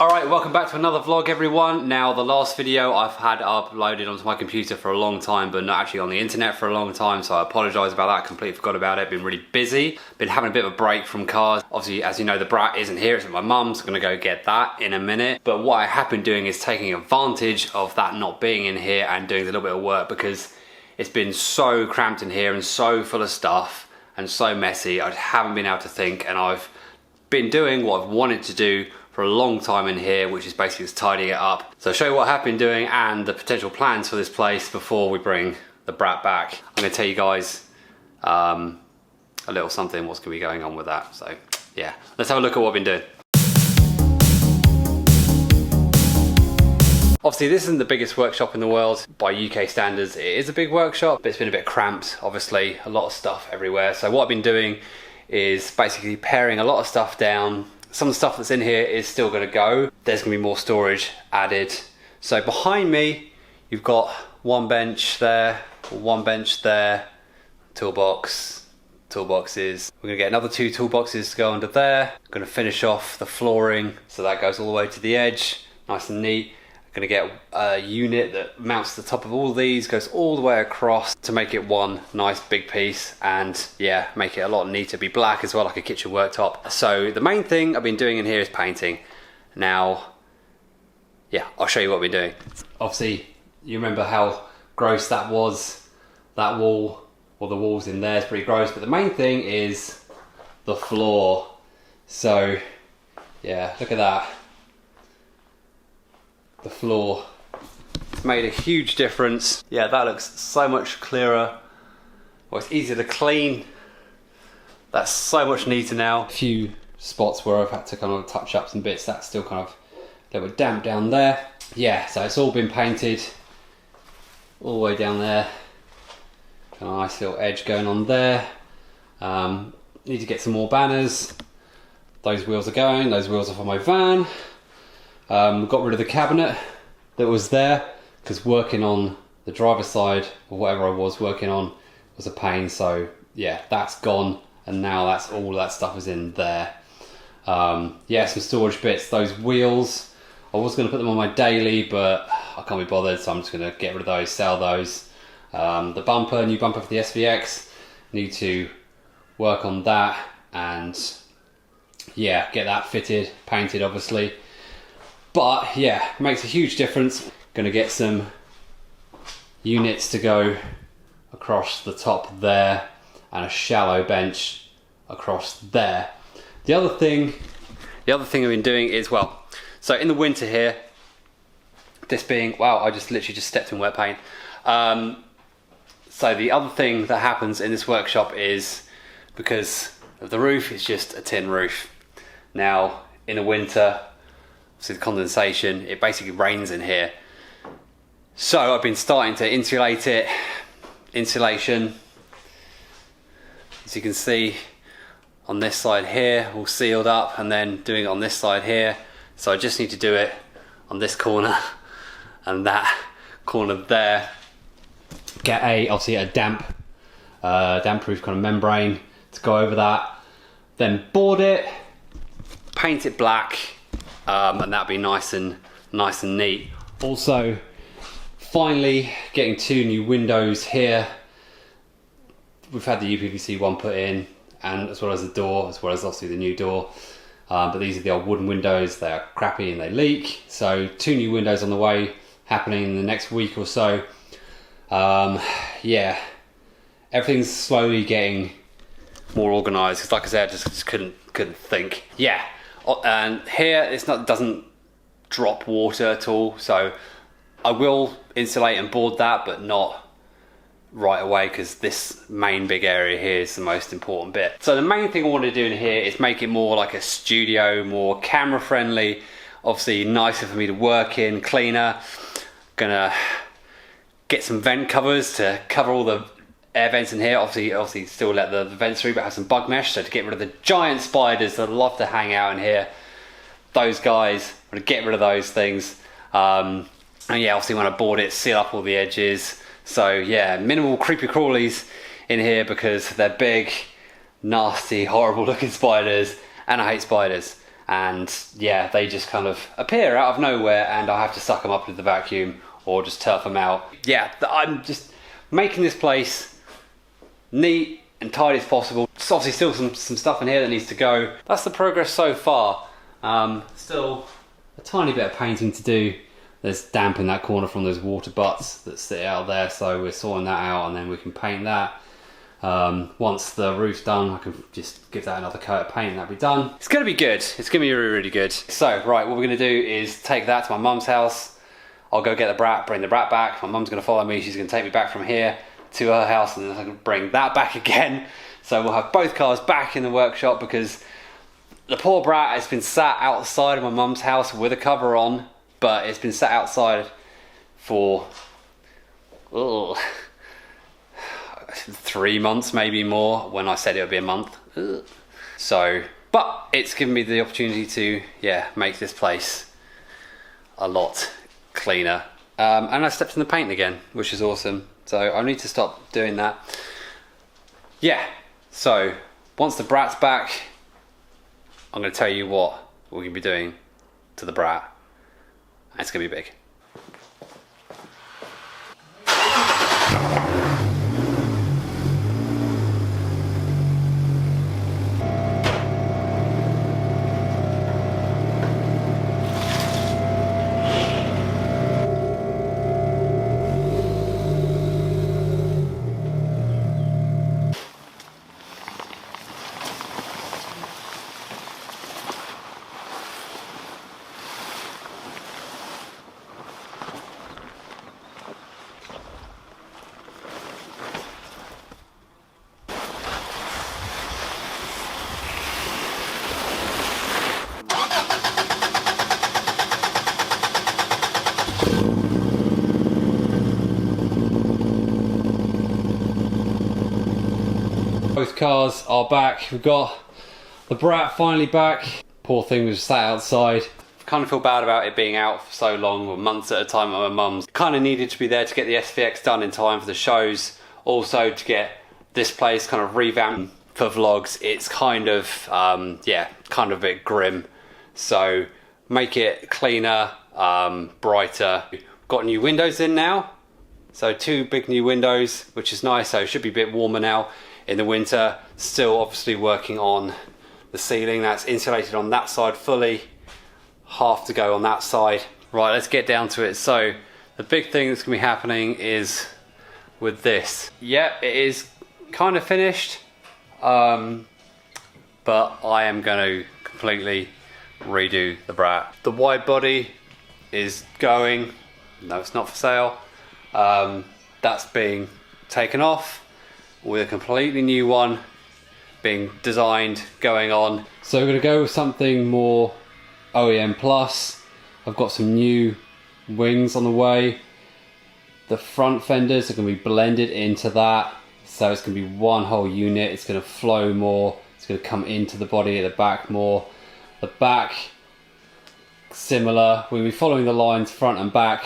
Alright, welcome back to another vlog everyone. Now the last video I've had uploaded onto my computer for a long time, but not actually on the internet for a long time, so I apologise about that, completely forgot about it. Been really busy, been having a bit of a break from cars. Obviously, as you know, the Brat isn't here, it's at my mum's, I'm gonna go get that in a minute. But what I have been doing is taking advantage of that not being in here and doing a little bit of work, because it's been so cramped in here and so full of stuff and so messy, I haven't been able to think, and I've been doing what I've wanted to do for a long time in here, which is basically just tidying it up. So I'll show you what I've been doing and the potential plans for this place before we bring the Brat back. I'm gonna tell you guys a little something what's gonna be going on with that. So yeah, let's have a look at what I've been doing. Obviously this isn't the biggest workshop in the world by UK standards. It is a big workshop, but it's been a bit cramped, obviously, a lot of stuff everywhere. So what I've been doing is basically paring a lot of stuff down. Some of the stuff that's in here is still going to go. There's going to be more storage added. So behind me, you've got one bench there, toolbox, toolboxes. We're going to get another 2 toolboxes to go under there. I'm going to finish off the flooring, so that goes all the way to the edge, nice and neat. Going to get a unit that mounts to the top of all these, goes all the way across to make it one nice big piece, and yeah, make it a lot neater, be black as well, like a kitchen worktop. So the main thing I've been doing in here is painting. Now, yeah, I'll show you what we're doing. Obviously, you remember how gross that was, that wall, or the walls in there is pretty gross, but the main thing is the floor. So yeah, look at that. The floor made a huge difference. Yeah, that looks so much clearer. Well, it's easier to clean. That's so much neater now. A few spots where I've had to kind of touch up some bits, that's still kind of a little bit damp down there. Yeah, so it's all been painted all the way down there. Got a nice little edge going on there. Need to get some more banners. Those wheels are going, those wheels are for my van. Got rid of the cabinet that was there, because working on the driver's side or whatever I was working on was a pain. So yeah, that's gone, and now that's all that stuff is in there. Yeah, some storage bits. Those wheels, I was going to put them on my daily, but I can't be bothered, so I'm just going to get rid of those, sell those. The bumper, new bumper for the SVX, need to work on that and yeah, get that fitted, painted obviously. But yeah, makes a huge difference. Gonna get some units to go across the top there and a shallow bench across there. The other thing I've been doing is, well, so in the winter here, this being, wow, I just literally just stepped in wet paint. So the other thing that happens in this workshop is, because of the roof, it's just a tin roof. Now, in the winter, so the condensation, it basically rains in here. So I've been starting to insulate it. Insulation, as you can see on this side here, all sealed up, and then doing it on this side here. So I just need to do it on this corner and that corner there. Get obviously a damp proof kind of membrane to go over that. Then board it, paint it black, and that'll be nice and neat. Also, finally getting 2 new windows here. We've had the UPVC one put in, and as well as the door, as well as obviously the new door. But these are the old wooden windows. They are crappy and they leak. So 2 new windows on the way, happening in the next week or so. Yeah, everything's slowly getting more organised. Because like I said, I just couldn't think. Yeah. And here doesn't drop water at all, so I will insulate and board that, but not right away, because this main big area here is the most important bit. So the main thing I want to do in here is make it more like a studio, more camera friendly, obviously nicer for me to work in, cleaner. Gonna get some vent covers to cover all the air vents in here. Obviously still let the vents through, but have some bug mesh, so to get rid of the giant spiders that love to hang out in here. Those guys, I'm gonna get rid of those things. And yeah, obviously when I board it, seal up all the edges. So yeah, minimal creepy crawlies in here, because they're big, nasty, horrible looking spiders, and I hate spiders. and yeah, they just kind of appear out of nowhere, and I have to suck them up with the vacuum or just turf them out. Yeah, I'm just making this place neat and tidy as possible. There's obviously still some stuff in here that needs to go. That's the progress so far. Still a tiny bit of painting to do. There's damp in that corner from those water butts that sit out there, so we're sorting that out and then we can paint that. Once the roof's done, I can just give that another coat of paint and that'll be done. It's gonna be good. It's gonna be really, really good. So, right, what we're gonna do is take that to my mum's house. I'll go get the Brat, bring the Brat back. My mum's gonna follow me. She's gonna take me back from here to her house, and then I can bring that back again. So we'll have both cars back in the workshop, because the poor Brat has been sat outside of my mum's house with a cover on, but it's been sat outside for 3 months, maybe more, when I said it would be a month. So, but it's given me the opportunity to, yeah, make this place a lot cleaner. And I stepped in the paint again, which is awesome. So I need to stop doing that. Yeah, so once the Brat's back, I'm going to tell you what we're going to be doing to the Brat. It's going to be big. Both cars are back. We've got the Brat finally back. Poor thing was sat outside. I kind of feel bad about it being out for so long, or months at a time at my mum's. Kind of needed to be there to get the SVX done in time for the shows. Also to get this place kind of revamped for vlogs. It's kind of, yeah, kind of a bit grim. So make it cleaner, brighter. Got new windows in now. So 2 big new windows, which is nice. So it should be a bit warmer now in the winter. Still obviously working on the ceiling. That's insulated on that side fully. Half to go on that side. Right, let's get down to it. So the big thing that's gonna be happening is with this. Yep, it is kind of finished. But I am gonna completely redo the Brat. The wide body is going. No, it's not for sale. That's being taken off with a completely new one being designed, going on. So we're going to go with something more OEM plus. I've got some new wings on the way. The front fenders are going to be blended into that, so it's going to be one whole unit. It's going to flow more, it's going to come into the body at the back more. The back, similar. We'll be following the lines front and back,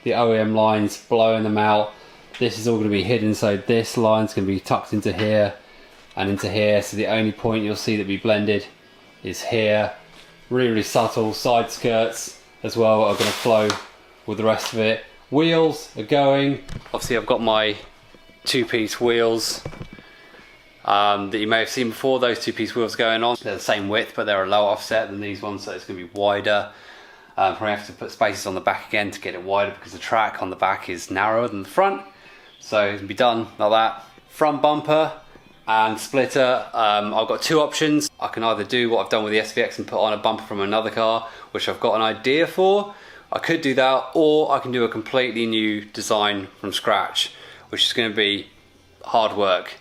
the OEM lines, blowing them out. This is all going to be hidden, so this line's going to be tucked into here and into here, so the only point you'll see that be blended is here. Really, really subtle. Side skirts as well are going to flow with the rest of it. Wheels are going. Obviously I've got my 2-piece wheels that you may have seen before. Those 2-piece wheels going on. They're the same width, but they're a lower offset than these ones, so it's going to be wider. Probably have to put spaces on the back again to get it wider, because the track on the back is narrower than the front. So it can be done like that. Front bumper and splitter. I've got 2 options. I can either do what I've done with the SVX and put on a bumper from another car, which I've got an idea for. I could do that, or I can do a completely new design from scratch, which is going to be hard work,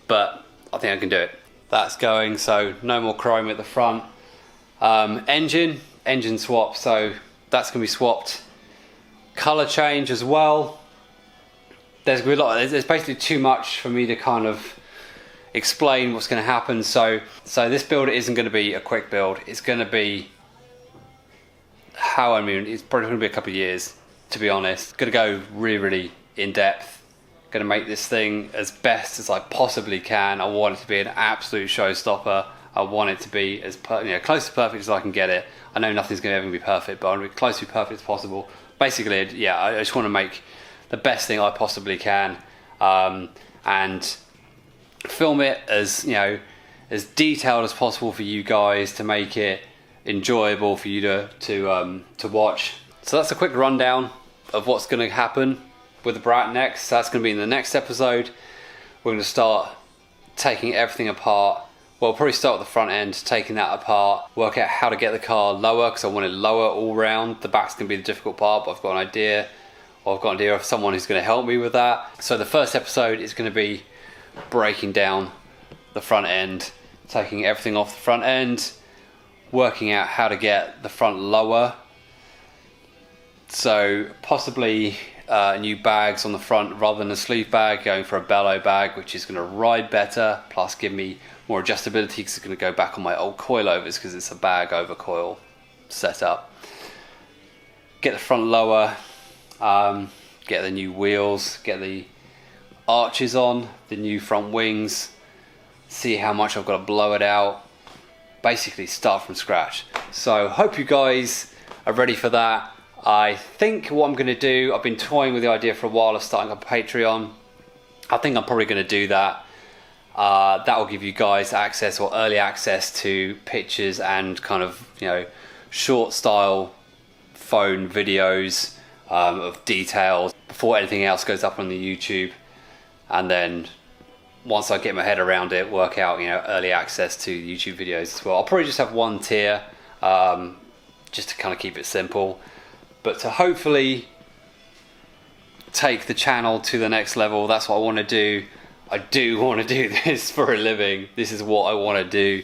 but I think I can do it. That's going, so no more chrome at the front. Engine swap, so that's going to be swapped. Colour change as well. There's going to be a lot. There's basically too much for me to kind of explain what's going to happen. So this build isn't going to be a quick build. It's going to be it's probably going to be a couple of years, to be honest. Going to go really, really in depth. Going to make this thing as best as I possibly can. I want it to be an absolute showstopper. I want it to be as close to perfect as I can get it. I know nothing's going to ever be perfect, but I want to be close to perfect as possible. Basically, yeah, I just want to make the best thing I possibly can, and film it as as detailed as possible for you guys to make it enjoyable for you to watch. So that's a quick rundown of what's going to happen with the Brat next. That's going to be in the next episode. We're going to start taking everything apart. Well, we'll probably start at the front end, taking that apart, work out how to get the car lower, because I want it lower all round. The back's going to be the difficult part, but I've got an idea. Or I've got an idea of someone who's going to help me with that. So the first episode is going to be breaking down the front end, taking everything off the front end, working out how to get the front lower. So possibly new bags on the front rather than a sleeve bag, going for a bellow bag, which is going to ride better, plus give me more adjustability, because it's going to go back on my old coilovers because it's a bag over coil setup. Get the front lower, get the new wheels, get the arches on, the new front wings, see how much I've got to blow it out, basically start from scratch. So hope you guys are ready for that. I think what I'm going to do, I've been toying with the idea for a while of starting a Patreon. I think I'm probably going to do that. That will give you guys access, or early access, to pictures and kind of short style phone videos of details before anything else goes up on the YouTube. And then once I get my head around it, work out early access to YouTube videos as well. I'll probably just have one tier, just to kind of keep it simple, but to hopefully take the channel to the next level. That's what I want to do. I do want to do this for a living. This is what I want to do,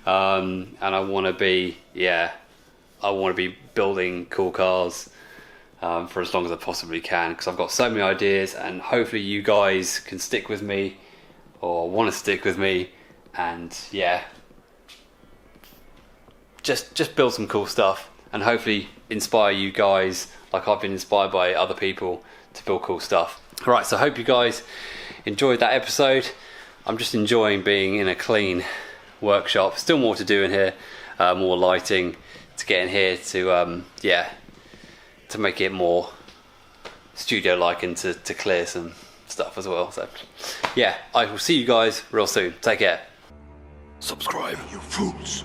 and I want to be building cool cars for as long as I possibly can, because I've got so many ideas, and hopefully you guys can stick with me, or want to stick with me, and just build some cool stuff, and hopefully inspire you guys like I've been inspired by other people to build cool stuff. Alright, so I hope you guys enjoyed that episode. I'm just enjoying being in a clean workshop. Still more to do in here, more lighting to get in here to to make it more studio-like, and to clear some stuff as well. So I will see you guys real soon. Take care. Subscribe, you fools.